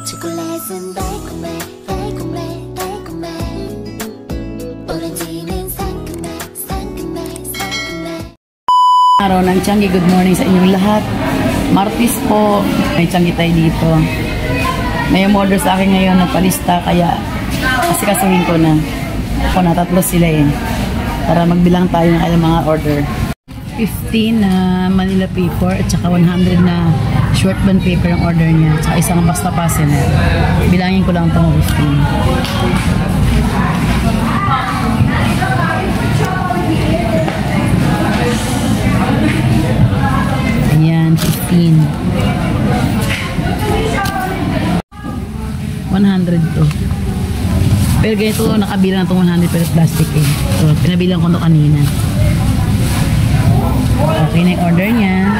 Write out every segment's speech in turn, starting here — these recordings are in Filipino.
초콜릿은 달콤해 달콤해 달콤해 오렌지는 상큼해 상큼해 상큼해. Araw ng Tianggi, good morning sa inyong lahat. Martis po, may Tianggi tayo dito. May order sa akin ngayon ng palista, kaya kasi kasuhin ko na. Ako na, tatlo sila eh. Para magbilang tayo ng kanyang mga order. 15 na Manila paper at saka 100 na short band paper ang order niya. At saka isang basta puzzle. Bilangin ko lang itong 15. Ayan, 15. 100 to. Pero ganito, nakabilang itong 100 pero plastic eh. So, pinabilang ko ito kanina. Okay na yung order niya.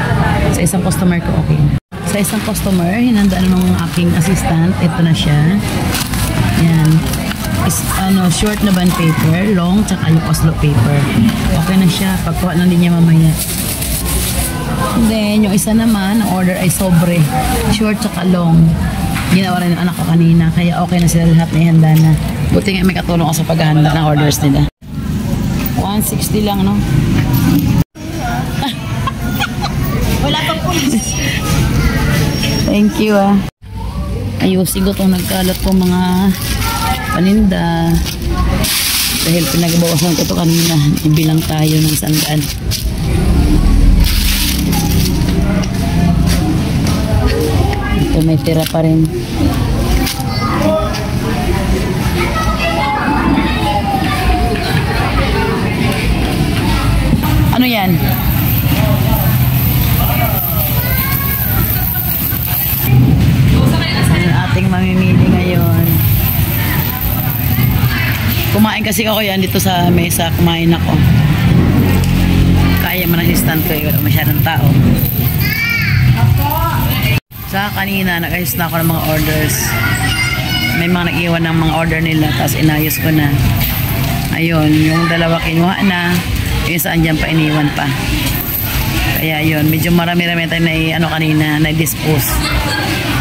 Sa isang customer ko, okay na. Sa isang customer, hinandaan ng aking assistant. Ito na siya. Yan. Short na band paper, long, tsaka yung Oslo paper. Okay na siya. Pagkuha lang din niya mamaya. And then, yung isa naman, ang order ay sobre. Short tsaka long. Ginawa rin ng anak ko kanina. Kaya okay na sila lahat na ihanda na. Buti nga may katulong ako sa paghahanda ng orders nila. 160 lang, no? Wala pang pulis. Thank you, ah. Ayusin ko itong nagkalat ko mga paninda. Dahil pinagbawasan ko ito kanina. Ibilang tayo ng 100. Ito may tira pa rin. Ano yan? Ating mamimili ngayon. Kumain kasi ako yan dito sa mesa. Kumain ako. Kaya man ang instant ko. Wala masyadong tao. Sa kanina, nag-ayos na ako ng mga orders. May mga nag-iwan ng mga order nila. Tapos inayos ko na. Ayun, yung dalawa kinuha na. Yung saan dyan pa iniwan pa. Kaya yun, medyo marami-rami tayo na kanina, na-dispose.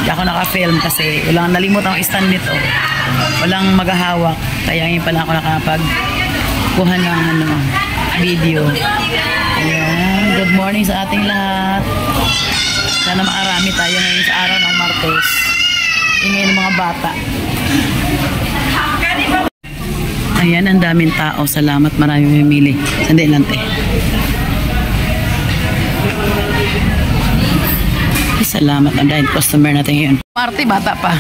Hindi ako naka-film kasi walang nalimutan ang stand nito. Walang maghahawak. Kaya ngayon pala ako nakapag-kuha ng video. Ayan, good morning sa ating lahat. Sana maarami tayo ngayon sa araw ng Martes. Ingay ng mga bata. Ayan, ang daming tao. Salamat, maraming mamili. Sandali lang, te. Salamat, ang dahil customer natin ngayon. Marte, bata pa.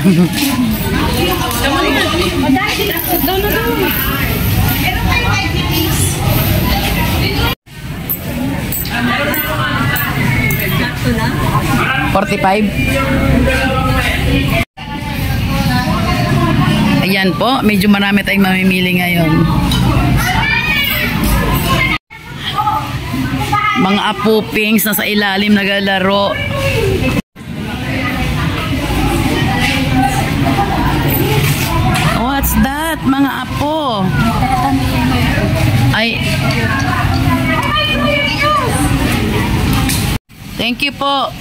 $45. Ayan po, medyo marami tayong mamimili ngayon. Mga apupings na sa ilalim naglalaro. What's that, mga apo? Ay. Thank you po.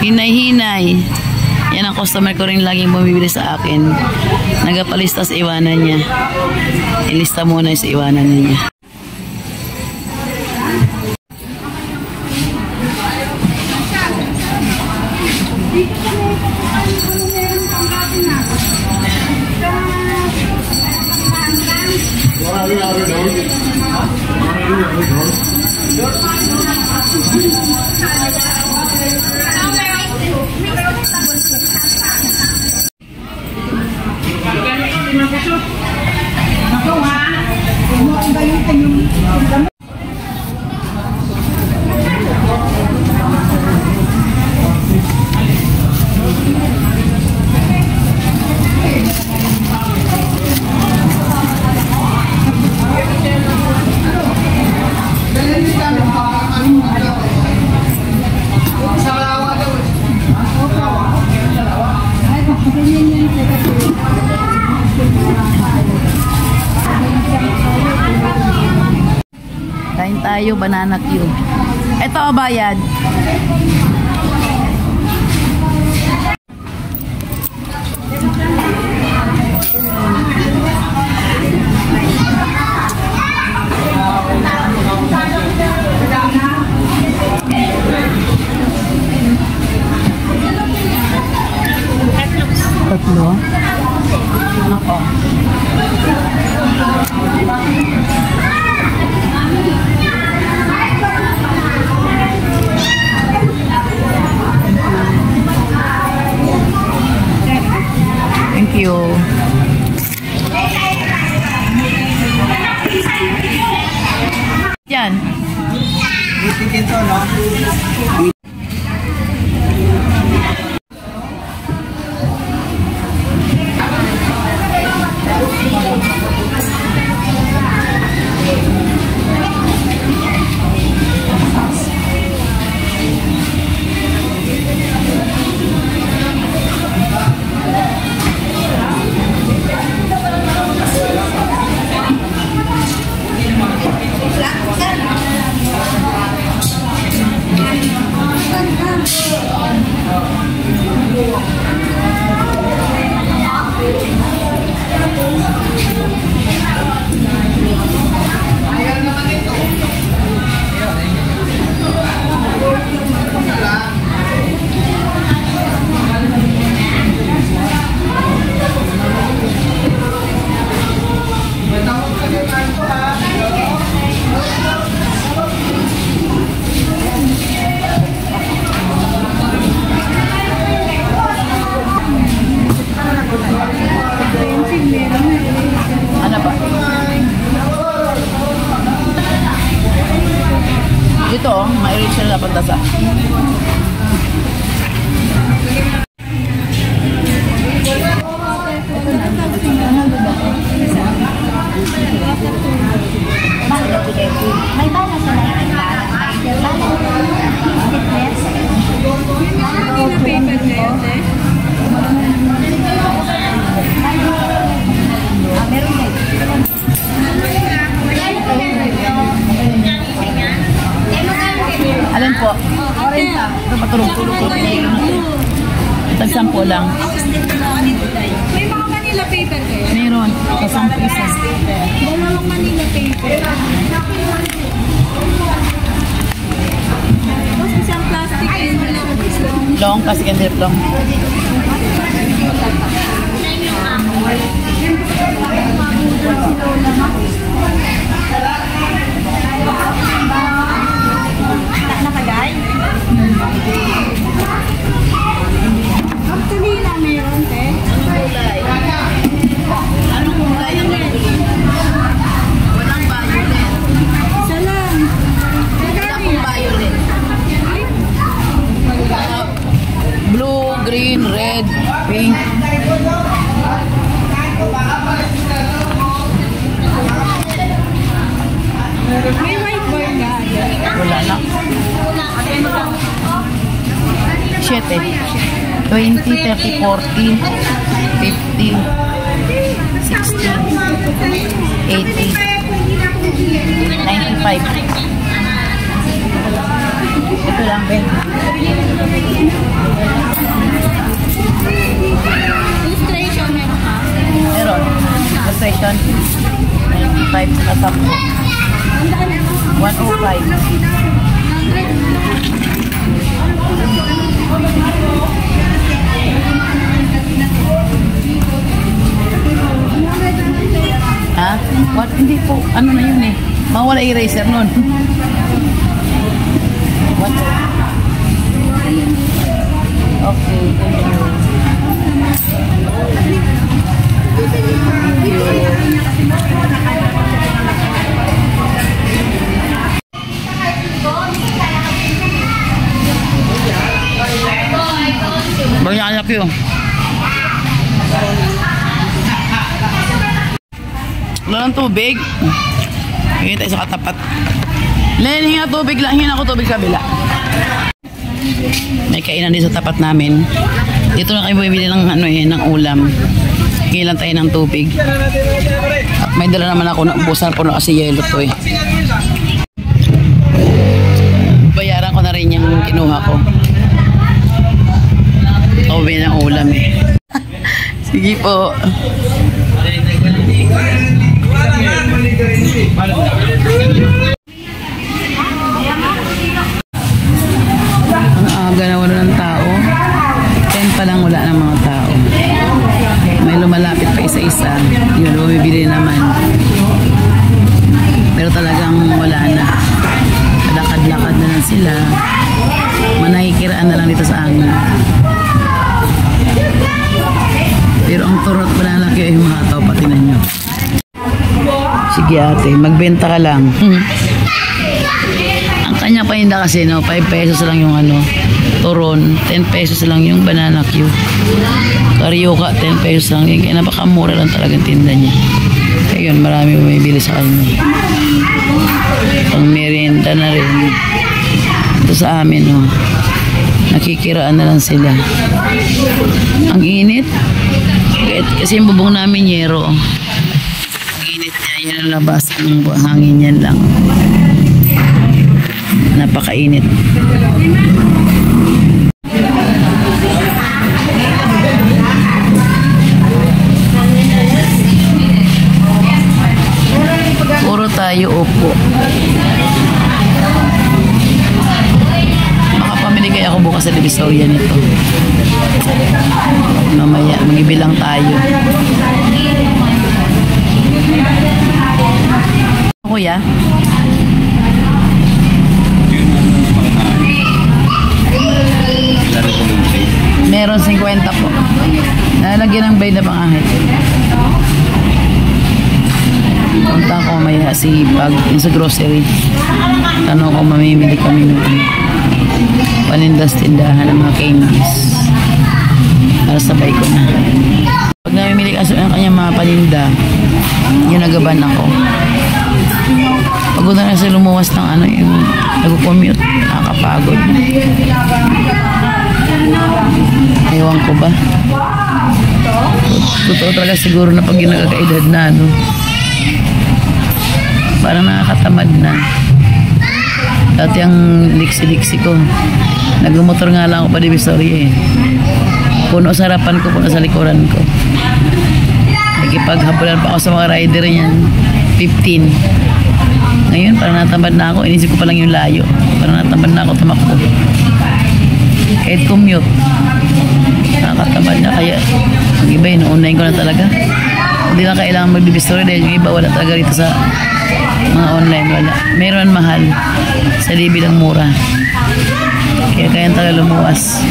Hinay-hinay. Yan ang customer ko rin laging bumibili sa akin. Nagapalista sa iwanan niya. Ilista muna sa iwanan niya. Kain tayo, banana cube. Ito, bayad. Tatlo? Ako. Thank you. Yan. Itikin to, no? Ano ba? Dito, ma-reach na pagdasa. May bala sa Alin po? Ito matulog-tulog po. Tag-sampo lang. May mga Manila paper kayo? Meron. Kasang piso. Dalawang Manila paper. Tapos isang plastic and Long, kasi kandirip long. nakagay. Actually na meron, te. Anong kulay ang gagawin? Walang violet. Isa lang. Wala akong violet. Blue, green, red, pink. May white bar nga. Wala na. 7. 20, 30, 40, 50, 60, 80, 95. Ito lang, Ben. Illustration meron ka? Meron. Illustration. 95 na 10. 105. Ha? What? Hindi po. Ano na yun eh. Mawala eraser nun. What? Okay. Thank you. Banyak anak yun. Wala ng tubig. Hingi tayo sa katapat. Len, hinga tubig lang. Hinga ako tubig sa kabila. May kainan din sa tapat namin. Dito na kayo bumibili ng, ng ulam. Hingi lang tayo ng tubig. At may dala naman ako na ubusan po na kasi yelo to eh. Bayaran ko na rin yung kinuha ko. Uwi ng ulam eh. Si Sige po. Ang aga na wala ng tao. 10 pa lang wala ng mga tao. May lumalapit pa isa-isa. Yun, bumibili naman. Pero talagang wala na. Lakad-lakad na lang sila. Manahikiraan na lang dito sa amin. Pero ang turot pa na laki ay humataw, pati na nyo. Sige ate, magbenta ka lang. Ang kanya paninda kasi, no, 5 pesos lang yung ano, turon, 10 pesos lang yung banana cue. Karyoka, 10 pesos lang. Kaya napakamura lang talagang tinda niya. Kaya yun, marami bumibili sa kanya. Pang merienda na rin. Ito sa amin, no, nakikiraan na lang sila. Ang init. Kasi yung bubong namin yero. Ang init niya. Yan ang labas ng hangin yan lang. Napakainit. Puro tayo upo. Makapamili kaya ako bukas sa Divisoria nito. Mamaya, magibilang tayo. Kuya? Meron 50 po. Nalagyan ng blade na pangahit. Punta ko mamaya si Pag sa grocery. Tanong ko mamimili kami ng panindas tindahan ng mga candies. Para sabay ko na. Pag namimili kasi ang kanyang mga paninda, yun nagaban ako. Pagod na kasi lumuwas ng ano, yung nag-commute, nakakapagod. Ewan ko ba? Totoo talaga siguro na pag nagkakaedad na, no? Parang nakakatamad na. Dati ang liksi-liksi ko. Nagmumotor nga lang ako pa Divisoria eh. Puno sa harapan ko, puno sa likuran ko. Nagkipaghabulan pa ako sa mga rider niyan. 15. Ngayon, parang natamad na ako. Inisip ko pa lang yung layo. Parang natamad na ako tumakbo. Kahit commute. Nakakatamad na. Kaya, ang iba, inuunahin ko na talaga. Hindi na kailangan mag-Divisoria dahil yung iba wala talaga rito sa mga online. Wala. Meron mahal. Sa libi lang mura. Kaya kayang talaga lumuwas.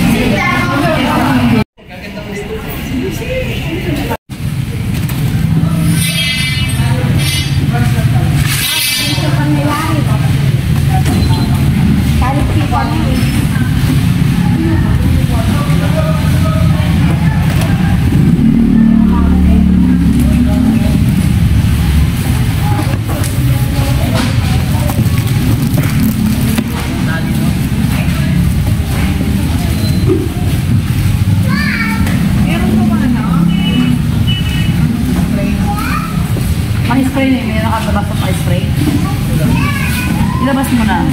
Pa-spray na yun. May nakatabas sa pa-spray. Ilabas mo na.